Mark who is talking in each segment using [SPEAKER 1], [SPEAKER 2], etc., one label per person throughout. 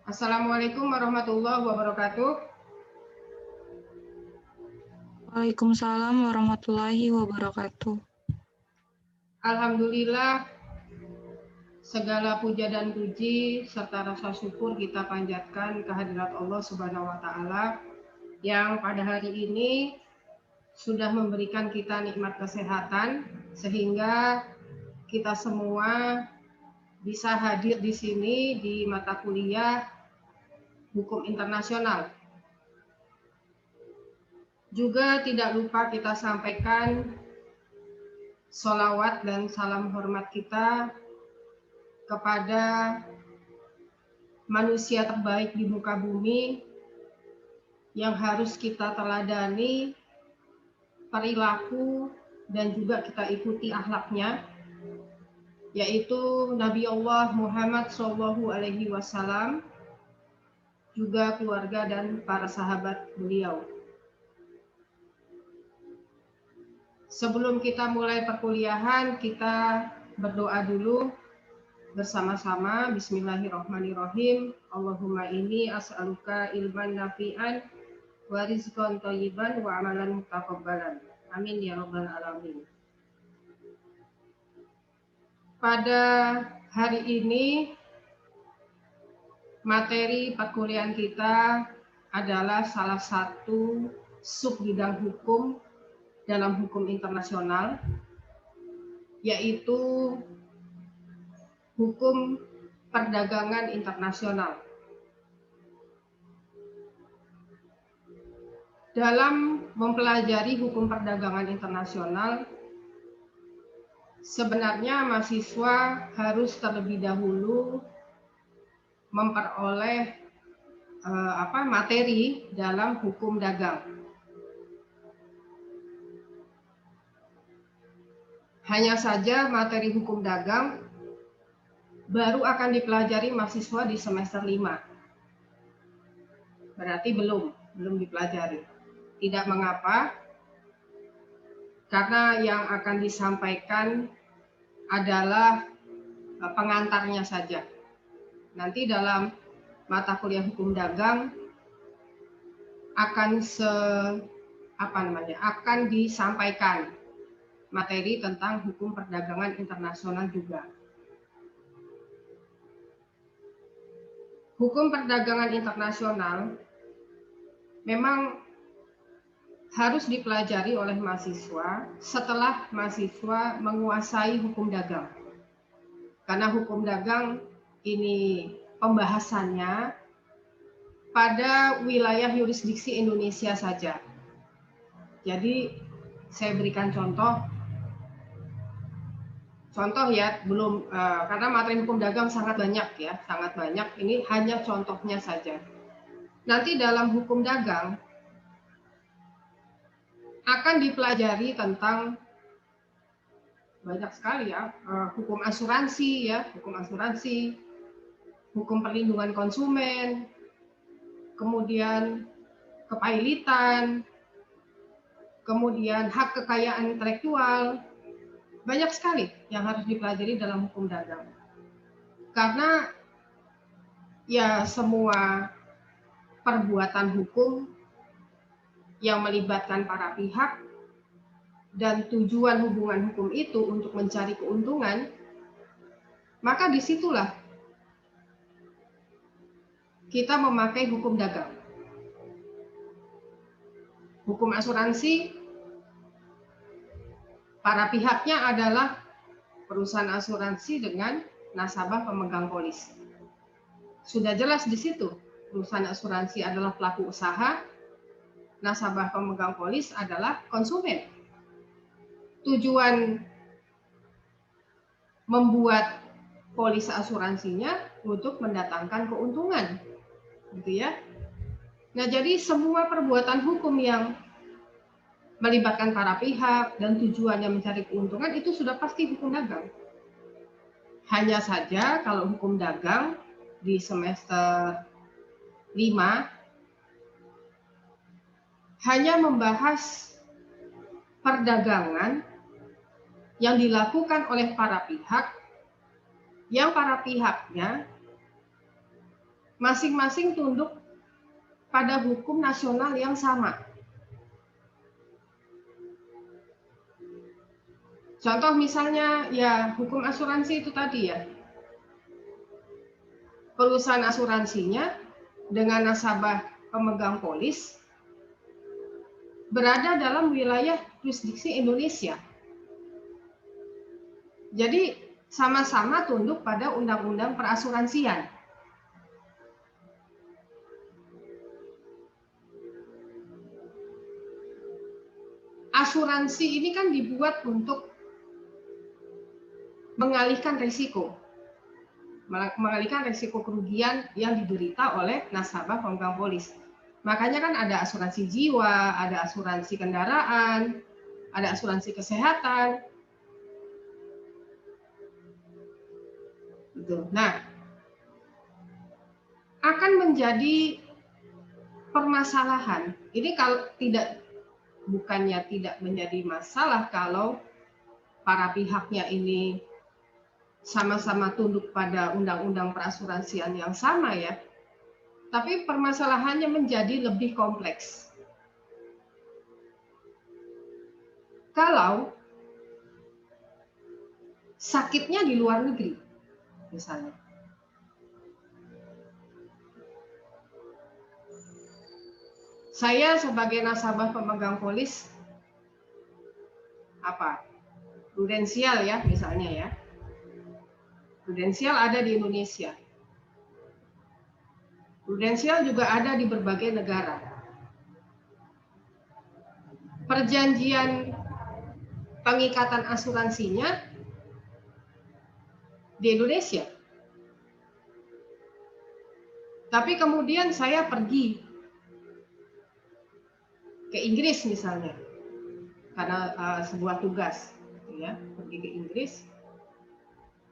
[SPEAKER 1] Assalamualaikum warahmatullahi wabarakatuh.
[SPEAKER 2] Waalaikumsalam warahmatullahi wabarakatuh.
[SPEAKER 1] Alhamdulillah, segala puja dan puji serta rasa syukur kita panjatkan kehadirat Allah Subhanahu wa Ta'ala yang pada hari ini sudah memberikan kita nikmat kesehatan sehingga kita semua bisa hadir di sini di mata kuliah Hukum Internasional. Juga tidak lupa kita sampaikan sholawat dan salam hormat kita kepada manusia terbaik di muka bumi yang harus kita teladani perilaku dan juga kita ikuti akhlaknya, yaitu Nabi Allah Muhammad SAW, juga keluarga dan para sahabat beliau. Sebelum kita mulai perkuliahan, kita berdoa dulu bersama-sama. Bismillahirrahmanirrahim. Allahumma inni as'aluka ilman nafi'an wa rizqan thayyiban wa amalan mutaqabbalan. Amin ya rabbal alamin. Pada hari ini materi perkuliahan kita adalah salah satu sub bidang hukum dalam hukum internasional, yaitu hukum perdagangan internasional. Dalam mempelajari hukum perdagangan internasional, sebenarnya mahasiswa harus terlebih dahulu memperoleh materi dalam hukum dagang. Hanya saja materi hukum dagang baru akan dipelajari mahasiswa di semester 5. Berarti belum dipelajari. Tidak mengapa, karena yang akan disampaikan adalah pengantarnya saja. Nanti dalam mata kuliah hukum dagang akan disampaikan materi tentang hukum perdagangan internasional juga. Hukum perdagangan internasional memang harus dipelajari oleh mahasiswa setelah mahasiswa menguasai hukum dagang. Karena hukum dagang ini pembahasannya pada wilayah yurisdiksi Indonesia saja. Jadi saya berikan contoh ya, karena materi hukum dagang sangat banyak ya, sangat banyak. Ini hanya contohnya saja. Nanti dalam hukum dagang akan dipelajari tentang banyak sekali ya, hukum asuransi ya, hukum perlindungan konsumen, kemudian kepailitan, kemudian hak kekayaan intelektual. Banyak sekali yang harus dipelajari dalam hukum dagang. Karena ya semua perbuatan hukum yang melibatkan para pihak dan tujuan hubungan hukum itu untuk mencari keuntungan, maka disitulah kita memakai hukum dagang. Hukum asuransi, para pihaknya adalah perusahaan asuransi dengan nasabah pemegang polis. Sudah jelas di situ, perusahaan asuransi adalah pelaku usaha, nasabah pemegang polis adalah konsumen. Tujuan membuat polis asuransinya untuk mendatangkan keuntungan, gitu ya. Nah, jadi semua perbuatan hukum yang melibatkan para pihak dan tujuannya mencari keuntungan itu sudah pasti hukum dagang. Hanya saja kalau hukum dagang di semester 5 hanya membahas perdagangan yang dilakukan oleh para pihak, yang para pihaknya masing-masing tunduk pada hukum nasional yang sama. Contoh misalnya ya hukum asuransi itu tadi ya. Perusahaan asuransinya dengan nasabah pemegang polis berada dalam wilayah jurisdiksi Indonesia. Jadi sama-sama tunduk pada undang-undang perasuransian. Asuransi ini kan dibuat untuk mengalihkan risiko kerugian yang diderita oleh nasabah pemegang polis. Makanya kan ada asuransi jiwa, ada asuransi kendaraan, ada asuransi kesehatan. Gitu. Nah, akan menjadi permasalahan. Ini kalau bukannya tidak menjadi masalah kalau para pihaknya ini sama-sama tunduk pada undang-undang perasuransian yang sama ya. Tapi permasalahannya menjadi lebih kompleks. Kalau sakitnya di luar negeri, misalnya. Saya sebagai nasabah pemegang polis, prudensial ya misalnya ya. Prudensial ada di Indonesia. Prudensial juga ada di berbagai negara. Perjanjian pengikatan asuransinya di Indonesia. Tapi kemudian saya pergi ke Inggris misalnya, karena sebuah tugas, ya, pergi ke Inggris.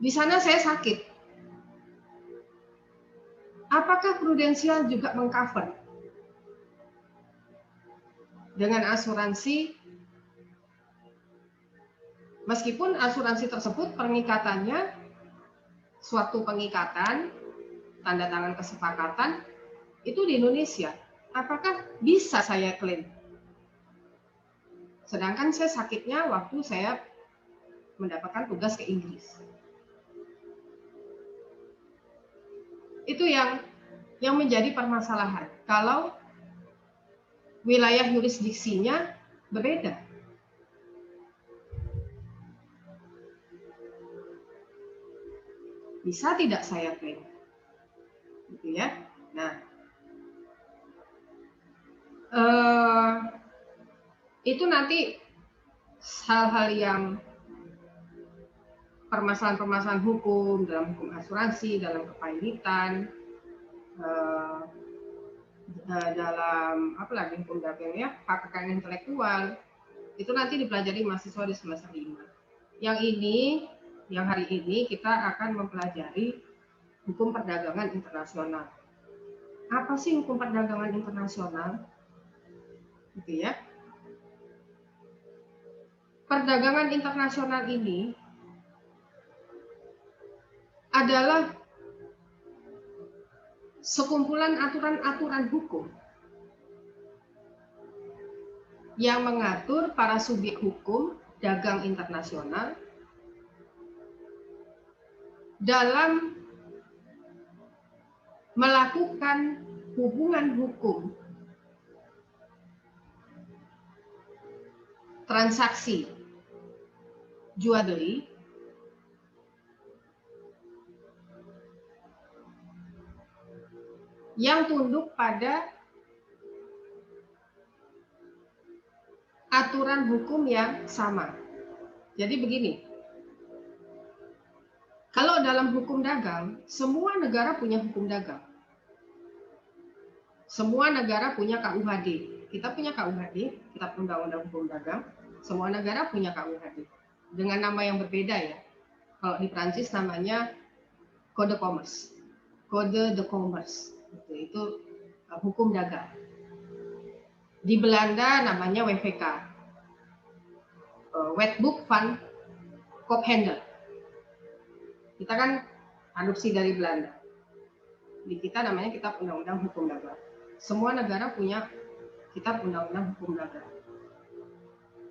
[SPEAKER 1] Di sana saya sakit. Apakah prudensial juga mengcover dengan asuransi? Meskipun asuransi tersebut pengikatannya suatu pengikatan, tanda tangan kesepakatan, itu di Indonesia. Apakah bisa saya klaim? Sedangkan saya sakitnya waktu saya mendapatkan tugas ke Inggris. Itu yang menjadi permasalahan. Kalau wilayah yurisdiksinya berbeda. Bisa tidak saya klaim? Gitu ya. Nah, itu nanti hal-hal yang permasalahan-permasalahan hukum, dalam hukum asuransi, dalam kepailitan, dalam apalagi hukum dagang ya, hak kekayaan intelektual, itu nanti dipelajari mahasiswa di semester 5. Yang hari ini kita akan mempelajari hukum perdagangan internasional. Apa sih hukum perdagangan internasional? Gitu ya. Perdagangan internasional ini adalah sekumpulan aturan-aturan hukum yang mengatur para subjek hukum dagang internasional dalam melakukan hubungan hukum transaksi jual beli yang tunduk pada aturan hukum yang sama. Jadi begini, kalau dalam hukum dagang, semua negara punya hukum dagang. Semua negara punya KUHD. Kita punya KUHD, kita Undang-Undang Hukum Dagang. Semua negara punya KUHD. Dengan nama yang berbeda ya. Kalau di Prancis namanya Code de Commerce. Code de Commerce. Itu hukum dagang. Di Belanda namanya WVK. Wetboek van Koophandel. Kita kan adopsi dari Belanda. Di kita namanya Kitab Undang-Undang Hukum Dagang. Semua negara punya Kitab Undang-Undang Hukum Dagang.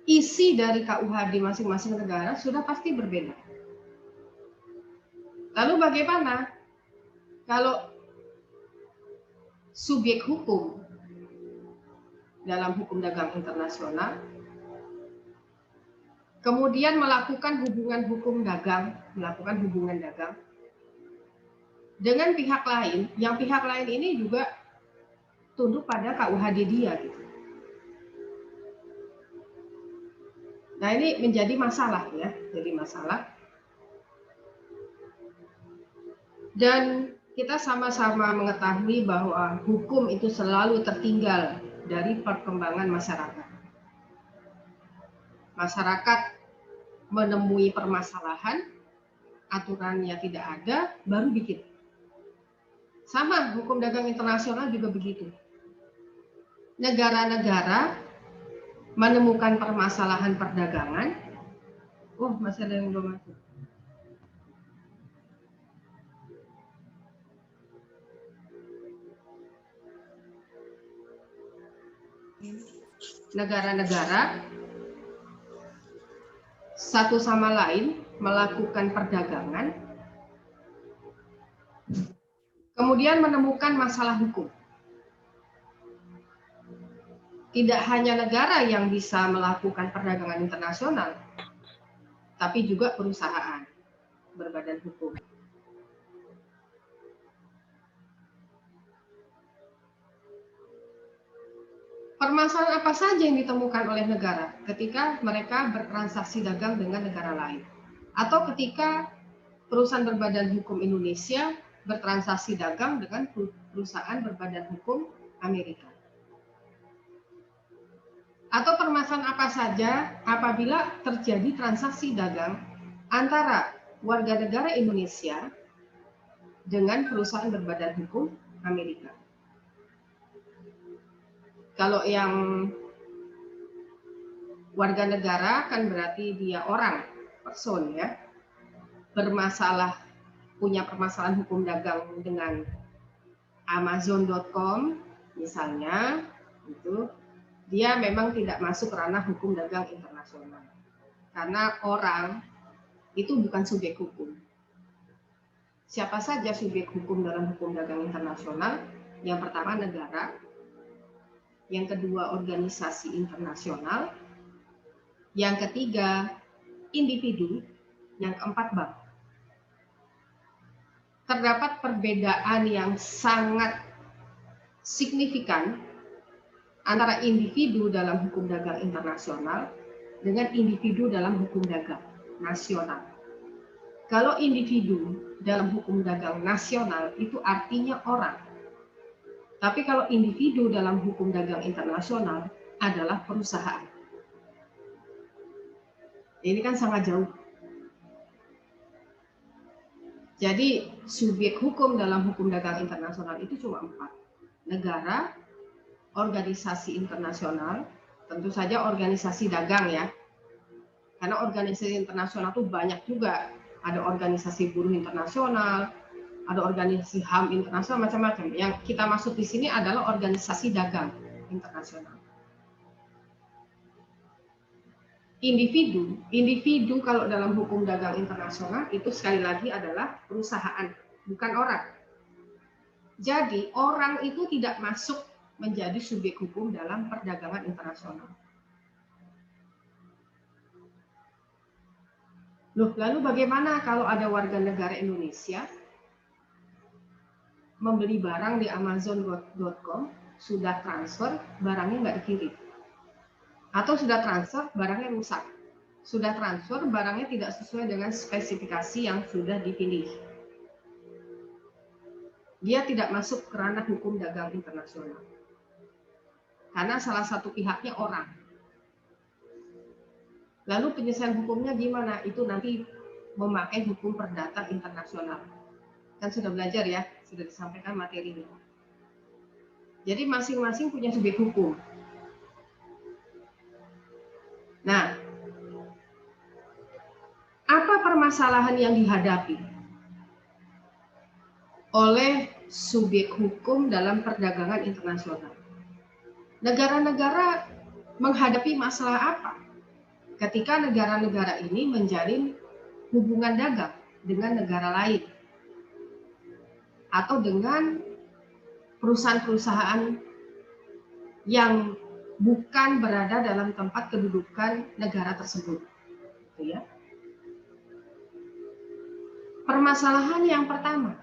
[SPEAKER 1] Isi dari KUH di masing-masing negara sudah pasti berbeda. Lalu bagaimana kalau subjek hukum dalam hukum dagang internasional kemudian melakukan hubungan hukum dagang, melakukan hubungan dagang dengan pihak lain, yang pihak lain ini juga tunduk pada KUH di dia gitu. Nah, ini menjadi masalah ya, jadi masalah. Dan kita sama-sama mengetahui bahwa hukum itu selalu tertinggal dari perkembangan masyarakat. Masyarakat menemui permasalahan, aturannya tidak ada, baru bikin. Sama, hukum dagang internasional juga begitu. Negara-negara menemukan permasalahan perdagangan. Oh, masih ada yang belum masuk. Negara-negara satu sama lain melakukan perdagangan, kemudian menemukan masalah hukum. Tidak hanya negara yang bisa melakukan perdagangan internasional, tapi juga perusahaan berbadan hukum. Permasalahan apa saja yang ditemukan oleh negara ketika mereka bertransaksi dagang dengan negara lain? Atau ketika perusahaan berbadan hukum Indonesia bertransaksi dagang dengan perusahaan berbadan hukum Amerika? Atau permasalahan apa saja apabila terjadi transaksi dagang antara warga negara Indonesia dengan perusahaan berbadan hukum Amerika? Kalau yang warga negara kan berarti dia orang, person ya, bermasalah, punya permasalahan hukum dagang dengan Amazon.com misalnya, itu dia memang tidak masuk ranah hukum dagang internasional. Karena orang itu bukan subjek hukum. Siapa saja subjek hukum dalam hukum dagang internasional? Yang pertama negara, yang kedua organisasi internasional, yang ketiga individu, yang keempat bank. Terdapat perbedaan yang sangat signifikan antara individu dalam hukum dagang internasional dengan individu dalam hukum dagang nasional. Kalau individu dalam hukum dagang nasional itu artinya orang. Tapi kalau individu dalam hukum dagang internasional adalah perusahaan. Ini kan sangat jauh. Jadi subjek hukum dalam hukum dagang internasional itu cuma 4. Negara, organisasi internasional, tentu saja organisasi dagang ya. Karena organisasi internasional itu banyak juga. Ada organisasi buruh internasional, ada organisasi HAM internasional, macam-macam. Yang kita maksud di sini adalah organisasi dagang internasional. Individu kalau dalam hukum dagang internasional itu sekali lagi adalah perusahaan, bukan orang. Jadi orang itu tidak masuk menjadi subjek hukum dalam perdagangan internasional. Loh, lalu bagaimana kalau ada warga negara Indonesia membeli barang di Amazon.com, sudah transfer, barangnya nggak dikirim? Atau sudah transfer, barangnya rusak. Sudah transfer, barangnya tidak sesuai dengan spesifikasi yang sudah dipilih. Dia tidak masuk ke ranah hukum dagang internasional. Karena salah satu pihaknya orang. Lalu penyelesaian hukumnya gimana? Itu nanti memakai hukum perdata internasional. Kan sudah belajar ya, sudah disampaikan materinya. Jadi masing-masing punya subjek hukum. Nah, apa permasalahan yang dihadapi oleh subjek hukum dalam perdagangan internasional. Negara-negara menghadapi masalah apa ketika negara-negara ini menjalin hubungan dagang dengan negara lain atau dengan perusahaan-perusahaan yang bukan berada dalam tempat kedudukan negara tersebut. Gitu ya. Permasalahan yang pertama,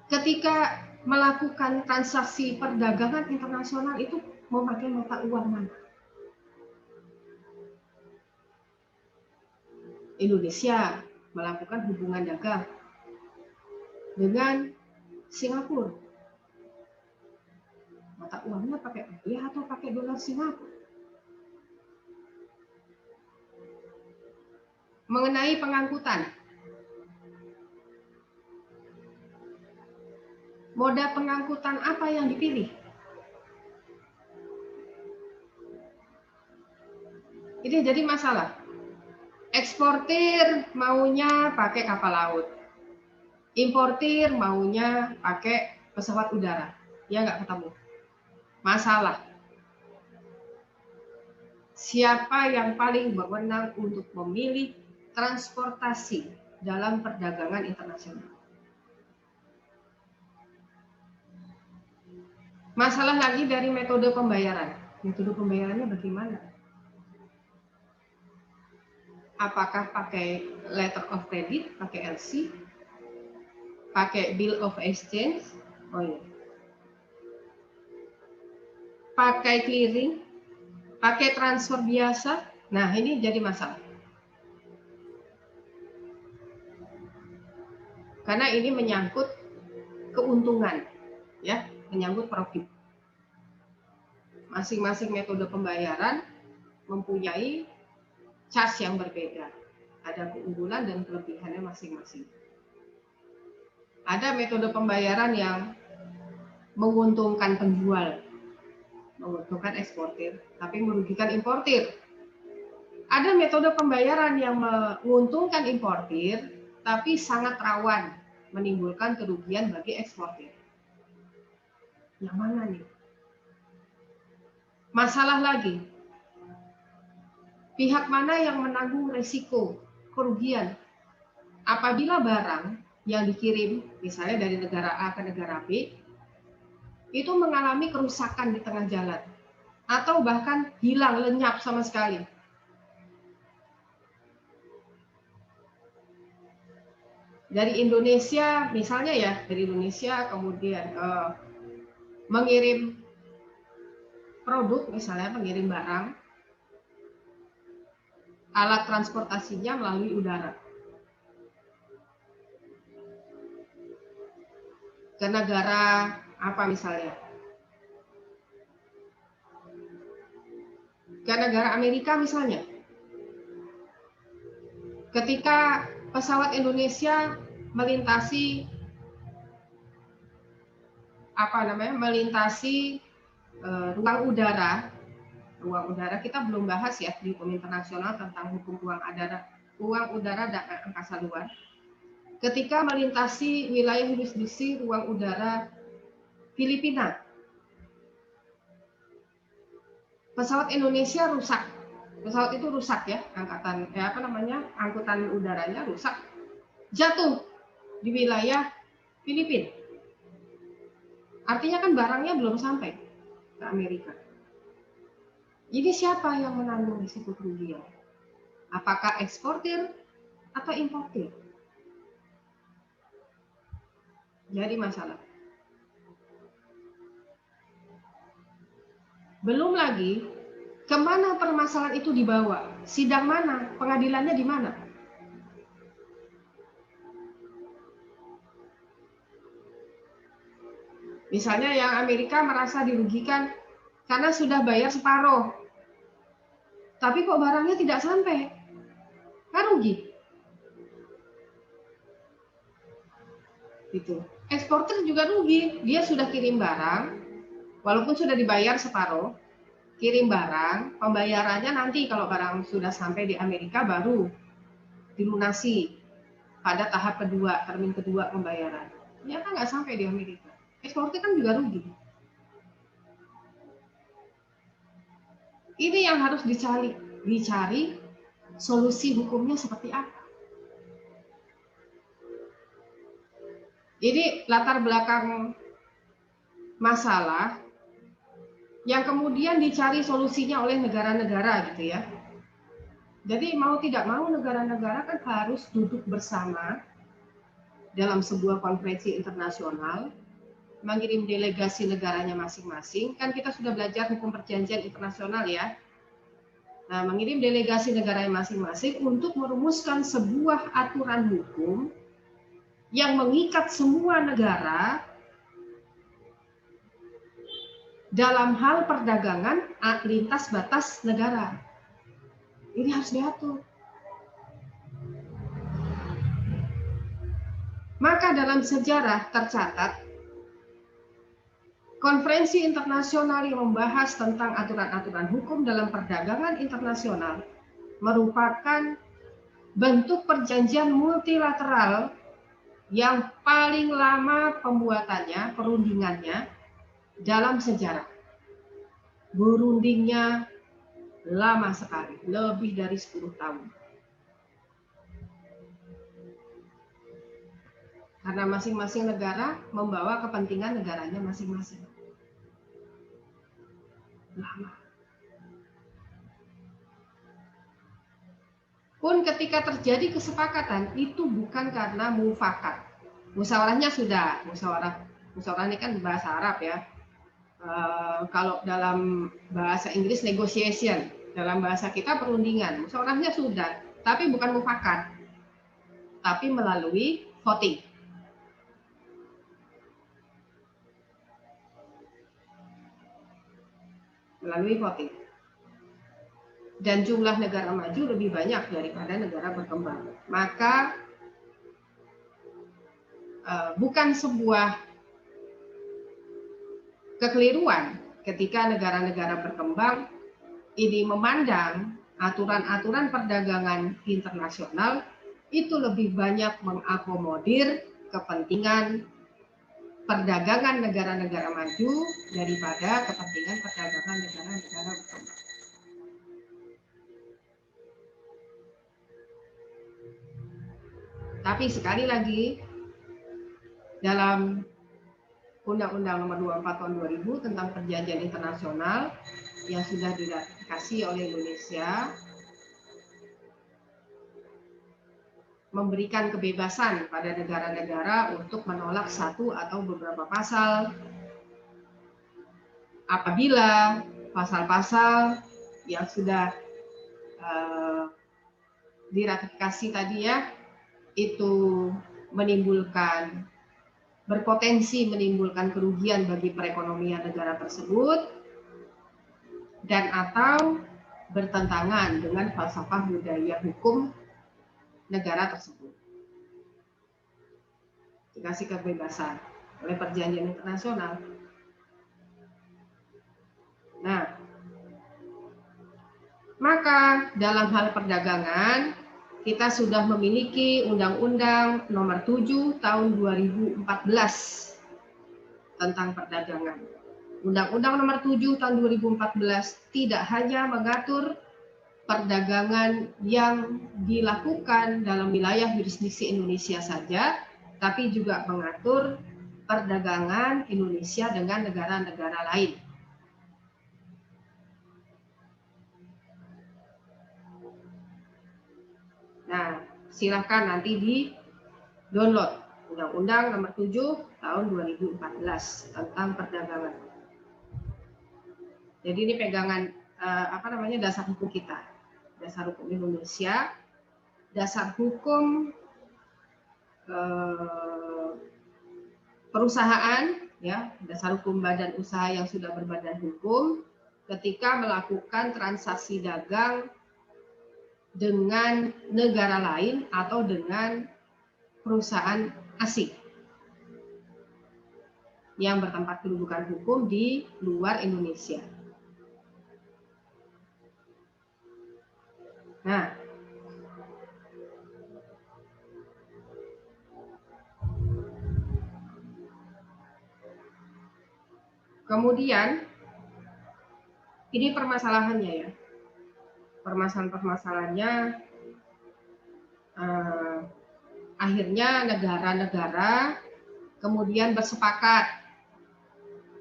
[SPEAKER 1] ketika melakukan transaksi perdagangan internasional itu memakai mata uang mana? Indonesia melakukan hubungan dagang dengan Singapura. Mata uangnya pakai rupiah atau pakai dolar Singapura? Mengenai pengangkutan, moda pengangkutan apa yang dipilih? Ini jadi masalah. Eksportir maunya pakai kapal laut, importir maunya pakai pesawat udara. Ya nggak ketemu. Masalah. Siapa yang paling berwenang untuk memilih transportasi dalam perdagangan internasional? Masalah lagi dari metode pembayaran. Metode pembayarannya bagaimana? Apakah pakai letter of credit, pakai LC, pakai bill of exchange, oh iya, pakai clearing, pakai transfer biasa? Nah, ini jadi masalah. Karena ini menyangkut keuntungan, ya, menyangkut profit. Masing-masing metode pembayaran mempunyai charge yang berbeda. Ada keunggulan dan kelebihannya masing-masing. Ada metode pembayaran yang menguntungkan penjual, menguntungkan eksportir, tapi merugikan importir. Ada metode pembayaran yang menguntungkan importir, tapi sangat rawan menimbulkan kerugian bagi eksportir. Yang mana nih? Masalah lagi, pihak mana yang menanggung resiko kerugian apabila barang yang dikirim, misalnya dari negara A ke negara B, itu mengalami kerusakan di tengah jalan, atau bahkan hilang, lenyap sama sekali. Dari Indonesia, misalnya ya, dari Indonesia kemudian mengirim produk, misalnya mengirim barang, alat transportasinya melalui udara ke negara apa misalnya, ke negara Amerika misalnya. Ketika pesawat Indonesia melintasi melintasi ruang udara, kita belum bahas ya di hukum internasional tentang hukum ruang udara dan angkasa luar. Ketika melintasi wilayah jurisdiksi ruang udara Filipina, pesawat Indonesia rusak. Pesawat itu rusak ya, angkutan udaranya rusak, jatuh di wilayah Filipina. Artinya kan barangnya belum sampai ke Amerika. Jadi siapa yang menanggung risiko kerugian? Apakah eksportir atau importir? Jadi masalah. Belum lagi, kemana permasalahan itu dibawa? Sidang mana? Pengadilannya di mana? Misalnya yang Amerika merasa dirugikan karena sudah bayar separuh, tapi kok barangnya tidak sampai, kan rugi. Gitu. Eksportir juga rugi, dia sudah kirim barang, walaupun sudah dibayar separuh, kirim barang, pembayarannya nanti kalau barang sudah sampai di Amerika baru dilunasi pada tahap kedua, termin kedua pembayaran. Ya kan nggak sampai di Amerika. Eksportir kan juga rugi. Ini yang harus dicari solusi hukumnya seperti apa. Jadi latar belakang masalah yang kemudian dicari solusinya oleh negara-negara gitu ya. Jadi mau tidak mau negara-negara kan harus duduk bersama dalam sebuah konferensi internasional, mengirim delegasi negaranya masing-masing. Kan kita sudah belajar hukum perjanjian internasional ya. Nah, mengirim delegasi negaranya masing-masing untuk merumuskan sebuah aturan hukum yang mengikat semua negara dalam hal perdagangan lintas batas negara. Ini harus diatur. Maka dalam sejarah tercatat konferensi internasional yang membahas tentang aturan-aturan hukum dalam perdagangan internasional merupakan bentuk perjanjian multilateral yang paling lama pembuatannya, perundingannya dalam sejarah. Berundingnya lama sekali, lebih dari 10 tahun. Karena masing-masing negara membawa kepentingan negaranya masing-masing. Lama. Pun ketika terjadi kesepakatan, itu bukan karena mufakat. Musyawarahnya sudah, musyawarah ini kan bahasa Arab ya. Kalau dalam bahasa Inggris negotiation, dalam bahasa kita perundingan, musyawarahnya sudah, tapi bukan mufakat, tapi melalui voting. Melalui voting. Dan jumlah negara maju lebih banyak daripada negara berkembang. Maka bukan sebuah kekeliruan ketika negara-negara berkembang ini memandang aturan-aturan perdagangan internasional itu lebih banyak mengakomodir kepentingan perdagangan negara-negara maju daripada kepentingan perdagangan negara-negara berkembang. Tapi sekali lagi, dalam Undang-Undang Nomor 24 Tahun 2000 tentang Perjanjian Internasional yang sudah diratifikasi oleh Indonesia, memberikan kebebasan pada negara-negara untuk menolak satu atau beberapa pasal apabila pasal-pasal yang sudah diratifikasi tadi ya, itu berpotensi menimbulkan kerugian bagi perekonomian negara tersebut dan atau bertentangan dengan falsafah budaya hukum negara tersebut. Dikasih kebebasan oleh perjanjian internasional. Nah, maka dalam hal perdagangan kita sudah memiliki Undang-Undang Nomor 7 Tahun 2014 tentang perdagangan. Undang-Undang Nomor 7 Tahun 2014 tidak hanya mengatur perdagangan yang dilakukan dalam wilayah yurisdiksi Indonesia saja, tapi juga mengatur perdagangan Indonesia dengan negara-negara lain. Nah, silakan nanti di-download Undang-Undang Nomor 7 Tahun 2014 tentang perdagangan. Jadi ini pegangan dasar hukum kita, dasar hukum Indonesia, dasar hukum perusahaan, ya, dasar hukum badan usaha yang sudah berbadan hukum ketika melakukan transaksi dagang dengan negara lain atau dengan perusahaan asing yang bertempat kedudukan hukum di luar Indonesia. Nah, Kemudian, ini permasalahannya ya. Permasalahan-permasalahannya akhirnya negara-negara kemudian bersepakat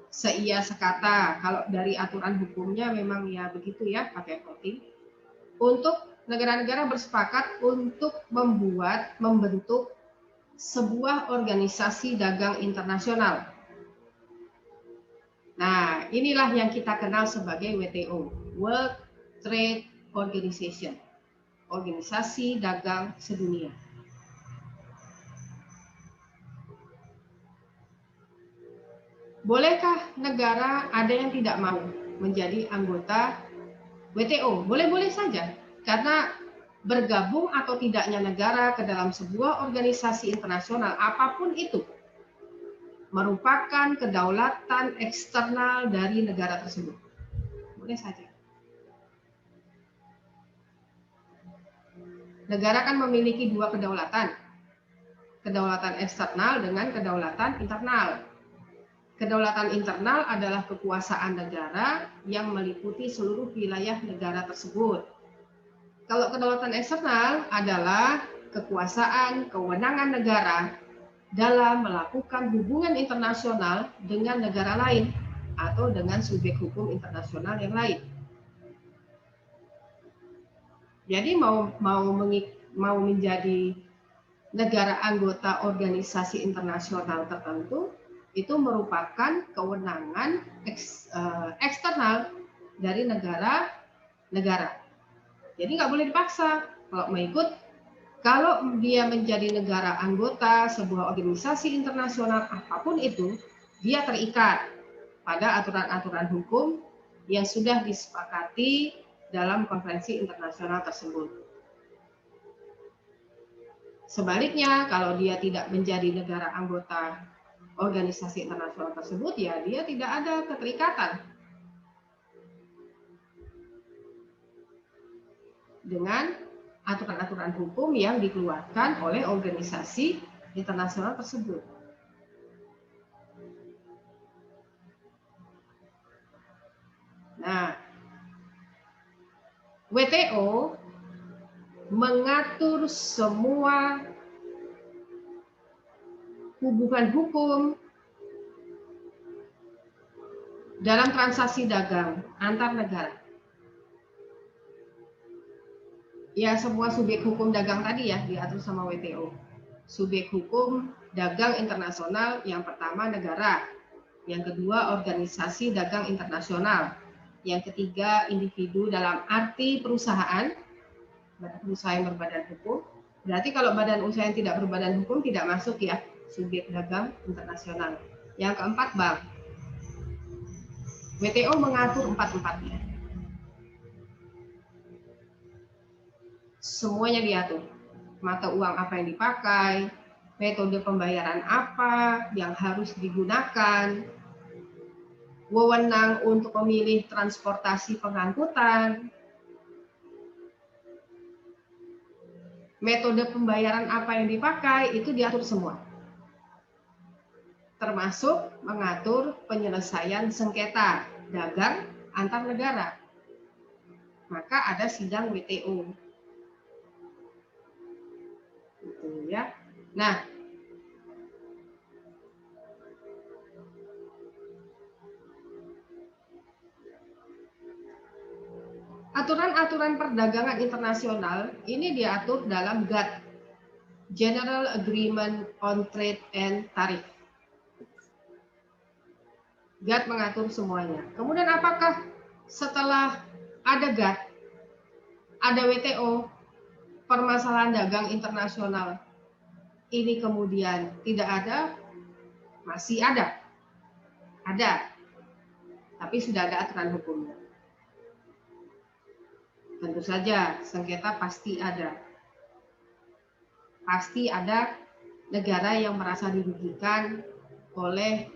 [SPEAKER 1] seia sekata. Kalau dari aturan hukumnya memang ya begitu ya, pakai voting. Untuk negara-negara bersepakat untuk membentuk sebuah organisasi dagang internasional. Nah, inilah yang kita kenal sebagai WTO, World Trade Organization, Organisasi Dagang Sedunia. Bolehkah negara ada yang tidak mau menjadi anggota WTO? Boleh-boleh saja, karena bergabung atau tidaknya negara ke dalam sebuah organisasi internasional apapun itu merupakan kedaulatan eksternal dari negara tersebut. Boleh saja. Negara kan memiliki dua kedaulatan. Kedaulatan eksternal dengan kedaulatan internal. Kedaulatan internal adalah kekuasaan negara yang meliputi seluruh wilayah negara tersebut. Kalau kedaulatan eksternal adalah kekuasaan, kewenangan negara dalam melakukan hubungan internasional dengan negara lain atau dengan subjek hukum internasional yang lain. Jadi mau menjadi negara anggota organisasi internasional tertentu itu merupakan kewenangan eksternal dari negara-negara. Jadi nggak boleh dipaksa kalau mau ikut. Kalau dia menjadi negara anggota sebuah organisasi internasional apapun itu, dia terikat pada aturan-aturan hukum yang sudah disepakati dalam konvensi internasional tersebut. Sebaliknya, kalau dia tidak menjadi negara anggota organisasi internasional tersebut, ya dia tidak ada keterikatan dengan aturan-aturan hukum yang dikeluarkan oleh organisasi internasional tersebut. Nah, WTO mengatur semua hubungan hukum dalam transaksi dagang antar negara. Ya, semua subjek hukum dagang tadi ya diatur sama WTO. Subjek hukum dagang internasional yang pertama negara, yang kedua organisasi dagang internasional, yang ketiga individu dalam arti perusahaan, badan usaha yang berbadan hukum. Berarti kalau badan usaha yang tidak berbadan hukum tidak masuk ya subjek dagang internasional. Yang keempat bank. WTO mengatur empat-empatnya. Semuanya diatur. Mata uang apa yang dipakai, metode pembayaran apa yang harus digunakan, wewenang untuk memilih transportasi pengangkutan, metode pembayaran apa yang dipakai, itu diatur semua. Termasuk mengatur penyelesaian sengketa dagang antar negara. Maka ada sidang WTO. Gitu ya. Nah, aturan-aturan perdagangan internasional ini diatur dalam GATT, General Agreement on Trade and Tariff. GATT mengatur semuanya. Kemudian apakah setelah ada GATT, ada WTO, permasalahan dagang internasional ini kemudian tidak ada? Masih ada. Ada. Tapi sudah ada aturan hukumnya. Tentu saja sengketa pasti ada. Pasti ada negara yang merasa dirugikan oleh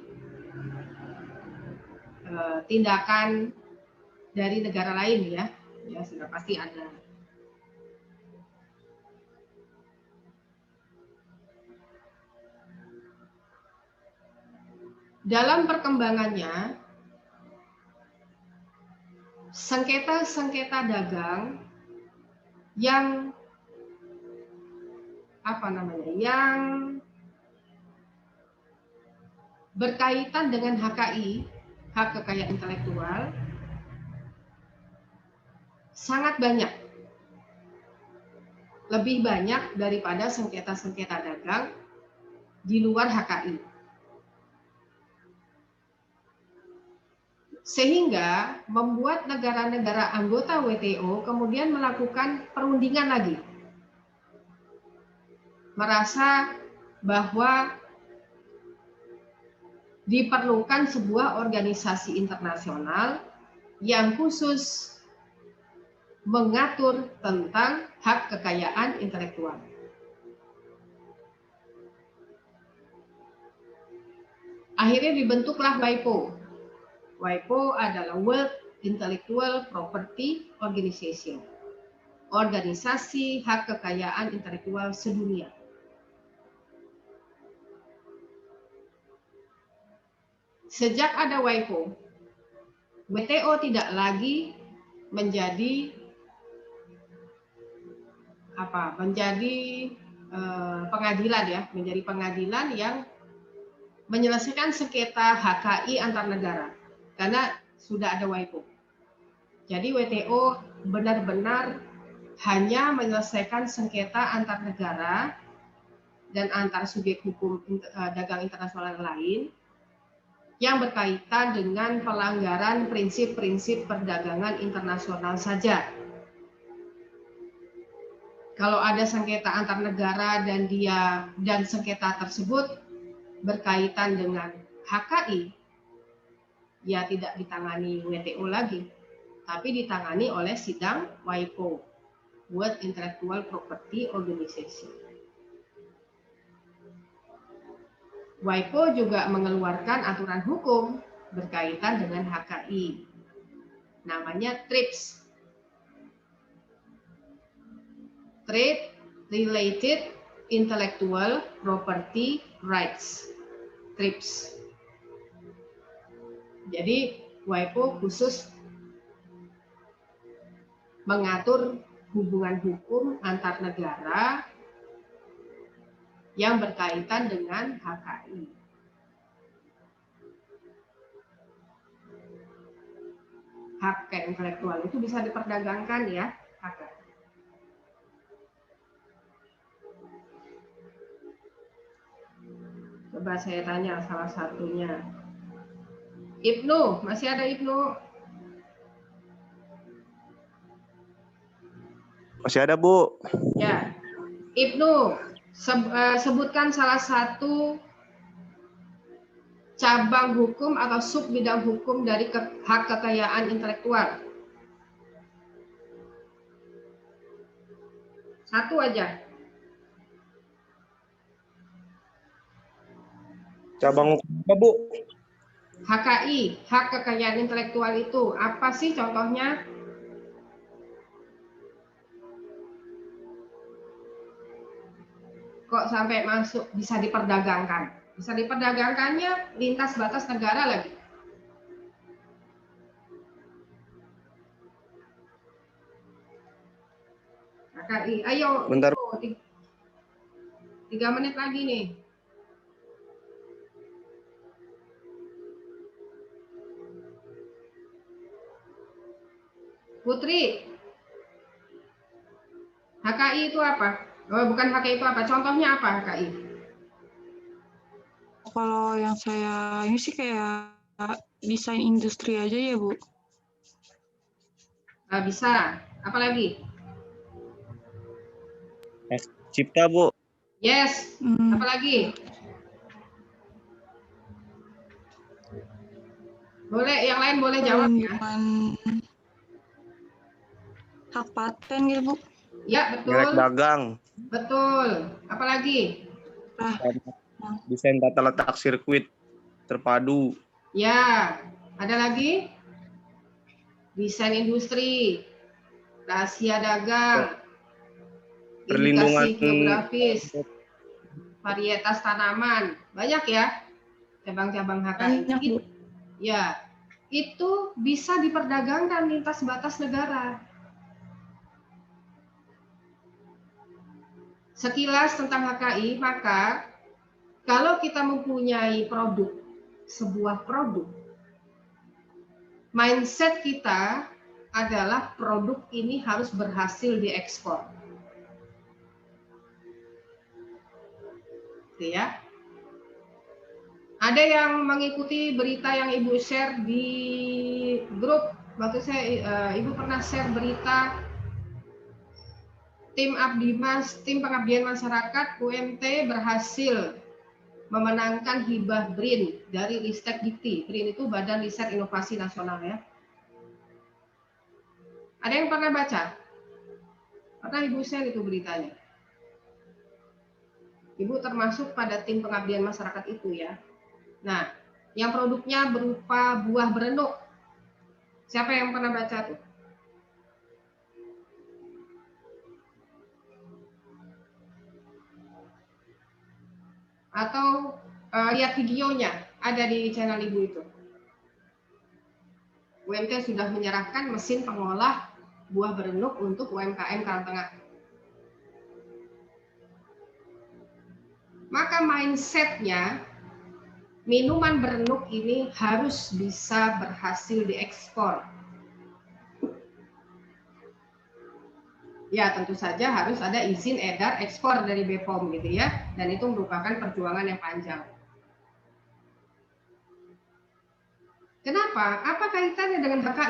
[SPEAKER 1] tindakan dari negara lain ya. Ya sudah pasti ada. Dalam perkembangannya, sengketa-sengketa dagang yang yang berkaitan dengan HKI, hak kekayaan intelektual, sangat banyak. Lebih banyak daripada sengketa-sengketa dagang di luar HKI. Sehingga membuat negara-negara anggota WTO kemudian melakukan perundingan lagi. Merasa bahwa diperlukan sebuah organisasi internasional yang khusus mengatur tentang hak kekayaan intelektual. Akhirnya dibentuklah WIPO. WIPO adalah World Intellectual Property Organization, organisasi hak kekayaan intelektual sedunia. Sejak ada WIPO, WTO tidak lagi menjadi pengadilan ya, menjadi pengadilan yang menyelesaikan sengketa HKI antar negara karena sudah ada WIPO. Jadi WTO benar-benar hanya menyelesaikan sengketa antar negara dan antar subjek hukum dagang internasional lain yang berkaitan dengan pelanggaran prinsip-prinsip perdagangan internasional saja. Kalau ada sengketa antar negara dan sengketa tersebut berkaitan dengan HKI, ya tidak ditangani WTO lagi, tapi ditangani oleh sidang WIPO, World Intellectual Property Organization. WIPO juga mengeluarkan aturan hukum berkaitan dengan HKI, namanya TRIPS, Trade Related Intellectual Property Rights, TRIPS. Jadi WIPO khusus mengatur hubungan hukum antar negara yang berkaitan dengan HKI. Hak kekayaan intelektual itu bisa diperdagangkan ya, HKI. Coba saya tanya salah satunya. Ibnu, masih ada Ibnu?
[SPEAKER 3] Masih ada, Bu.
[SPEAKER 1] Ya. Ibnu, sebutkan salah satu cabang hukum atau sub bidang hukum dari hak kekayaan intelektual. Satu aja.
[SPEAKER 3] Cabang hukum apa, Bu?
[SPEAKER 1] HKI, hak kekayaan intelektual itu apa sih contohnya? Kok sampai masuk bisa diperdagangkan? Bisa diperdagangkannya lintas batas negara lagi. HKI, ayo.
[SPEAKER 3] Bentar.
[SPEAKER 1] 3 menit lagi nih. Putri, HKI itu apa? Oh, bukan HKI itu apa? Contohnya apa HKI?
[SPEAKER 2] Kalau yang saya ini sih kayak desain industri aja ya, Bu.
[SPEAKER 1] Bisa. Apa lagi?
[SPEAKER 3] Cipta, Bu.
[SPEAKER 1] Yes. Apa lagi? Boleh, yang lain boleh jawab ya.
[SPEAKER 2] Hak paten gitu, Bu.
[SPEAKER 1] Ya, betul.
[SPEAKER 3] Merek dagang.
[SPEAKER 1] Betul. Apa lagi?
[SPEAKER 3] Desain tata letak sirkuit terpadu.
[SPEAKER 1] Ya, ada lagi? Desain industri, rahasia dagang,
[SPEAKER 3] Perlindungan
[SPEAKER 1] indikasi geografis, varietas tanaman. Banyak ya cabang-cabang HKI.
[SPEAKER 2] Banyak, Bu.
[SPEAKER 1] Ya, itu bisa diperdagangkan lintas batas negara. Sekilas tentang HKI, maka kalau kita mempunyai produk, sebuah produk, mindset kita adalah produk ini harus berhasil diekspor. Oke ya. Ada yang mengikuti berita yang Ibu share di grup. Waktu Ibu pernah share berita tim Abdimas, tim pengabdian masyarakat UMT berhasil memenangkan hibah BRIN dari Ristek Dikti. BRIN itu Badan Riset Inovasi Nasional ya. Ada yang pernah baca? Pernah Ibu share itu beritanya? Ibu termasuk pada tim pengabdian masyarakat itu ya. Nah, yang produknya berupa buah berenuk. Siapa yang pernah baca tuh? Atau lihat videonya, ada di channel Ibu itu. UMT sudah menyerahkan mesin pengolah buah berenuk untuk UMKM Karangtengah. Maka mindsetnya minuman berenuk ini harus bisa berhasil diekspor. Ya tentu saja harus ada izin edar ekspor dari BPOM gitu ya, dan itu merupakan perjuangan yang panjang. Kenapa? Apa kaitannya dengan HKI?